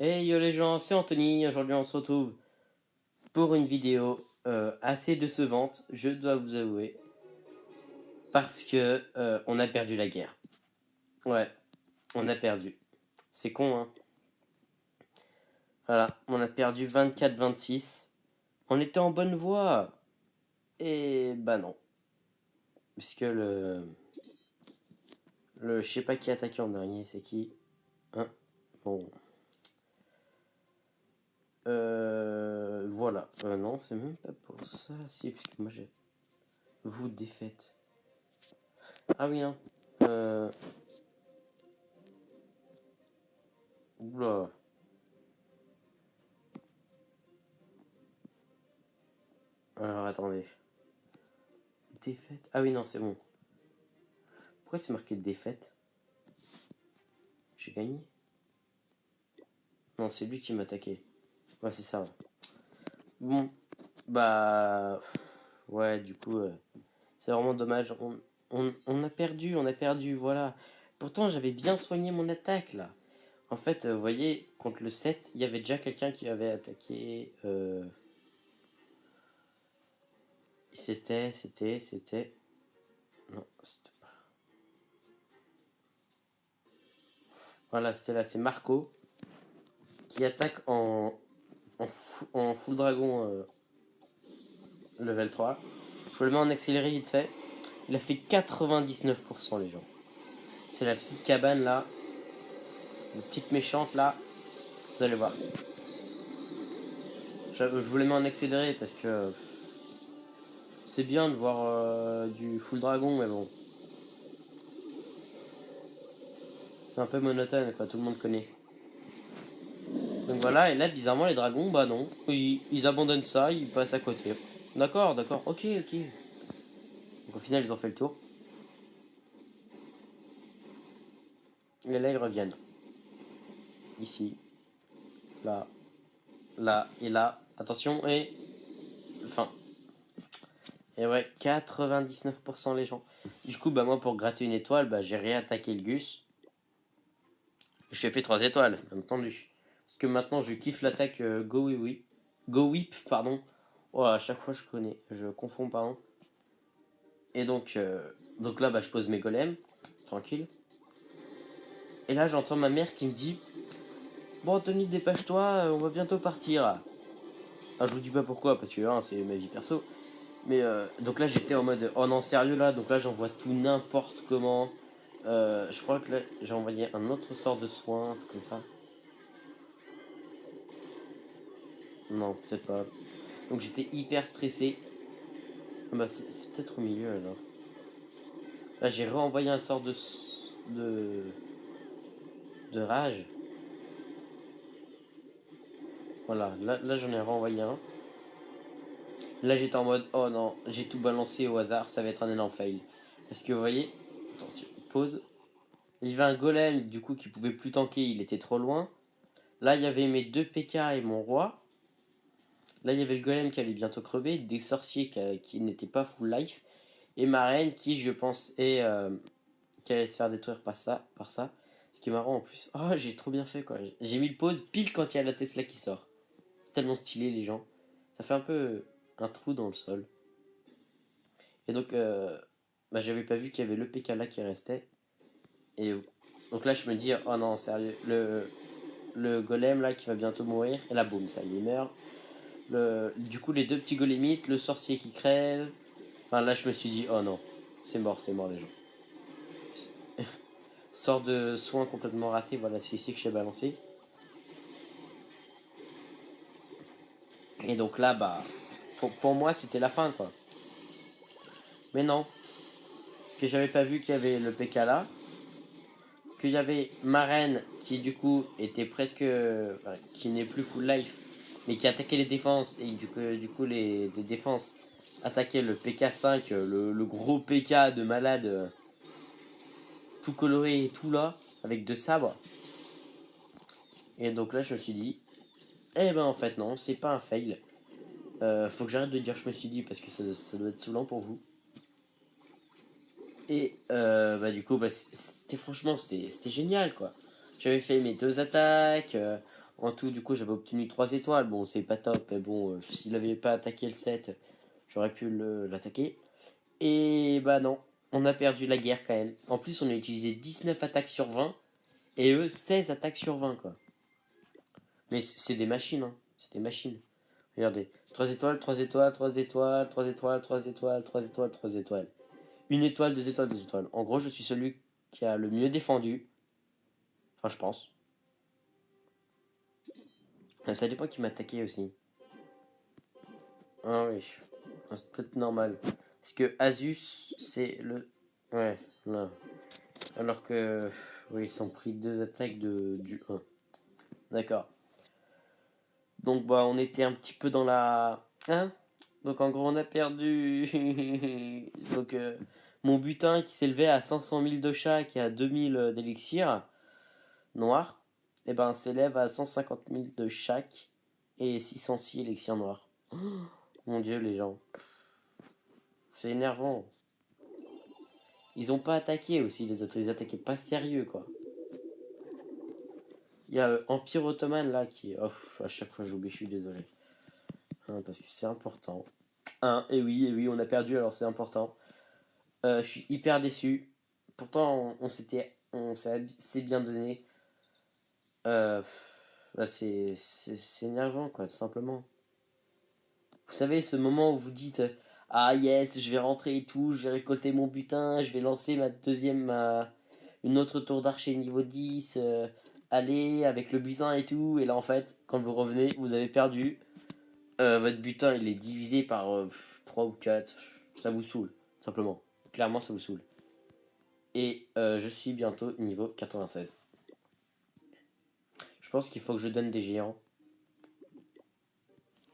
Hey yo les gens, c'est Anthony. Aujourd'hui on se retrouve pour une vidéo assez décevante, je dois vous avouer, parce que on a perdu la guerre. Ouais, on a perdu. C'est con, hein. Voilà, on a perdu 24-26. On était en bonne voie. Et bah non. Puisque le je sais pas qui a attaqué en dernier, c'est qui? Hein. Bon. Voilà. Non, c'est même pas pour ça. Si, parce que moi j'ai. Vous défaite. Ah oui, non. Euh. Oula. Alors attendez. Défaite. Ah oui, non, c'est bon. Pourquoi c'est marqué défaite? J'ai gagné? Non, c'est lui qui m'a attaqué. Ouais, c'est ça. Ouais. Bon, bah. Ouais, du coup, c'est vraiment dommage. On a perdu, voilà. Pourtant, j'avais bien soigné mon attaque là. En fait, vous voyez, contre le 7 il y avait déjà quelqu'un qui avait attaqué. C'était. Non, c'était pas. Voilà, c'était là, c'est Marco qui attaque en full dragon level 3. Je le mets en accéléré vite fait. Il a fait 99% les gens. C'est la petite cabane là, la petite méchante là. Vous allez voir. Je vous les mets en accéléré parce que c'est bien de voir du full dragon, mais bon. C'est un peu monotone, quoi, tout le monde connaît. Donc voilà, et là bizarrement les dragons, bah non. Ils abandonnent ça, ils passent à côté. D'accord, d'accord, ok, ok. Donc au final ils ont fait le tour. Et là ils reviennent. Ici, là, là et là. Attention, et. Enfin, et ouais, 99% les gens. Du coup, bah moi pour gratter une étoile, bah j'ai réattaqué le Gus. Je lui ai fait 3 étoiles, bien entendu. Parce que maintenant je kiffe l'attaque Go Whip. Go Whip, pardon. Oh, à chaque fois je connais, je confonds, pardon. Et donc là, bah, je pose mes golems, tranquille. Et là, j'entends ma mère qui me dit: Bon, Anthony, dépêche-toi, on va bientôt partir. Ah, je vous dis pas pourquoi, parce que hein, c'est ma vie perso. Mais donc là, j'étais en mode: Oh non, sérieux là. Donc là, j'envoie tout n'importe comment. Je crois que là, j'ai envoyé un autre sort de soin, comme ça. Non, peut-être pas. Donc j'étais hyper stressé. Ah bah, c'est peut-être au milieu alors. Là, j'ai renvoyé un sort de, de rage. Voilà, là j'en ai renvoyé un. Là, j'étais en mode: Oh non, j'ai tout balancé au hasard, ça va être un énorme fail. Parce que vous voyez, attention, pause. Il y avait un golem du coup qui pouvait plus tanker, il était trop loin. Là, il y avait mes deux PK et mon roi. Là, il y avait le golem qui allait bientôt crever, des sorciers qui n'étaient pas full life, et ma reine qui, je pense, qui allait se faire détruire par ça. Ce qui est marrant en plus. Oh, j'ai trop bien fait quoi. J'ai mis le pause pile quand il y a la Tesla qui sort. C'est tellement stylé, les gens. Ça fait un peu un trou dans le sol. Et donc, bah, j'avais pas vu qu'il y avait le PK là qui restait. Et donc là, je me dis: Oh non, sérieux, le golem là qui va bientôt mourir. Et là, boum, ça y est, il meurt. Du coup, les deux petits golémites, le sorcier qui crève. Enfin, là, je me suis dit: Oh non, c'est mort, les gens. Sort de soin complètement raté, voilà, c'est ici que j'ai balancé. Et donc là, bah, pour moi, c'était la fin, quoi. Mais non, parce que j'avais pas vu qu'il y avait le PK là, qu'il y avait ma reine qui, du coup, était presque. Enfin, qui n'est plus full life, mais qui attaquait les défenses, et du coup les défenses attaquaient le PK5, le gros PK de malade, tout coloré et tout là, avec deux sabres. Et donc là, je me suis dit: Eh ben en fait, non, c'est pas un fail. Faut que j'arrête de dire je me suis dit parce que ça doit être saoulant pour vous. Et bah du coup, bah, c'était franchement, c'était génial quoi. J'avais fait mes deux attaques, En tout, du coup, j'avais obtenu 3 étoiles. Bon, c'est pas top, mais bon, s'il avait pas attaqué le 7, j'aurais pu l'attaquer. Et bah non, on a perdu la guerre quand même. En plus, on a utilisé 19 attaques sur 20 et eux 16 attaques sur 20 quoi. Mais c'est des machines, hein. C'est des machines. Regardez, 3 étoiles, 3 étoiles, 3 étoiles, 3 étoiles, 3 étoiles, 3 étoiles, 3 étoiles. Une étoile, 2 étoiles, 2 étoiles. En gros, je suis celui qui a le mieux défendu. Enfin, je pense. Ça dépend qui m'a attaqué aussi. Ah oui, c'est peut-être normal. Parce que Asus, c'est le. Ouais, là. Alors que. Oui, ils sont pris 2 attaques du 1. D'accord. Donc, bah, on était un petit peu dans la. Hein. Donc, en gros, on a perdu. Donc, mon butin qui s'élevait à 500 000 de chaque et à 2000 d'élixir noir, et ben, s'élève à 150 000 de chaque et 606 élixirs noirs. Oh, mon dieu, les gens. C'est énervant. Ils ont pas attaqué aussi, les autres. Ils attaquaient pas sérieux, quoi. Il y a Empire Ottoman là qui. Oh, à chaque fois j'oublie, je suis désolé. Hein, parce que c'est important. Hein, et oui, on a perdu, alors c'est important. Je suis hyper déçu. Pourtant, on s'est bien donné. Euh, Là, c'est énervant, quoi, tout simplement. Vous savez, ce moment où vous dites ah yes, je vais rentrer et tout, je vais récolter mon butin, je vais lancer une autre tour d'archer niveau 10, aller avec le butin et tout. Et là, en fait, quand vous revenez, vous avez perdu. Votre butin, il est divisé par 3 ou 4. Ça vous saoule, simplement. Clairement, ça vous saoule. Et je suis bientôt niveau 96. Je pense qu'il faut que je donne des géants.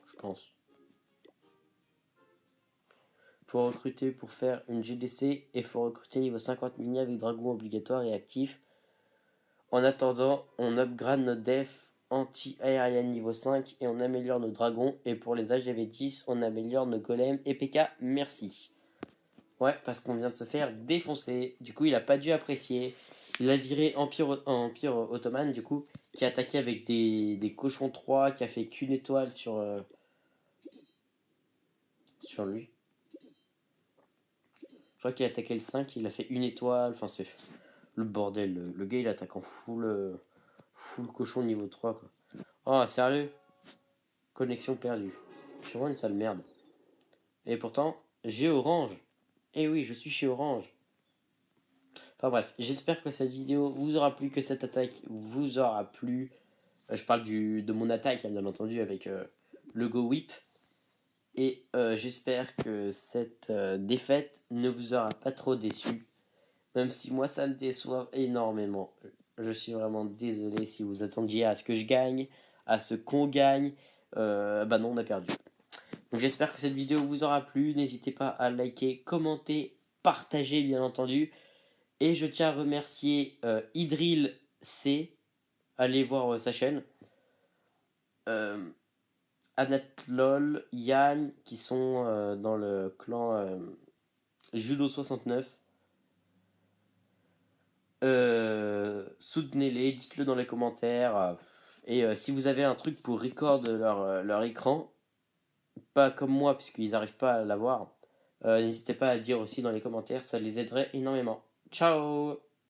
Je pense. Faut recruter pour faire une GDC et faut recruter niveau 50 mini avec dragon obligatoire et actif. En attendant, on upgrade notre def anti-aérienne niveau 5 et on améliore nos dragons. Et pour les AGV 10, on améliore nos golems et PK. Merci. Ouais, parce qu'on vient de se faire défoncer. Du coup, il a pas dû apprécier. Il a viré Empire Ottoman, du coup, qui a attaqué avec des cochons 3, qui a fait qu'une étoile sur lui. Je crois qu'il a attaqué le 5, il a fait une étoile. Enfin, c'est le bordel. Le gars, il attaque en full cochon niveau 3, quoi. Oh, sérieux? Connexion perdue. Je suis vraiment une sale merde. Et pourtant, j'ai Orange. Eh oui, je suis chez Orange. Enfin bref, j'espère que cette vidéo vous aura plu, que cette attaque vous aura plu. Je parle de mon attaque, hein, bien entendu, avec le Go Whip. Et j'espère que cette défaite ne vous aura pas trop déçu. Même si moi, ça me déçoit énormément. Je suis vraiment désolé si vous attendiez à ce que je gagne, à ce qu'on gagne. Bah non, on a perdu. Donc j'espère que cette vidéo vous aura plu. N'hésitez pas à liker, commenter, partager, bien entendu. Et je tiens à remercier Idril C. Allez voir sa chaîne. Anatlol, Yann, qui sont dans le clan Judo 69. Soutenez-les, dites-le dans les commentaires. Et si vous avez un truc pour record leur écran, pas comme moi, puisqu'ils n'arrivent pas à l'avoir, n'hésitez pas à le dire aussi dans les commentaires, ça les aiderait énormément. Ciao!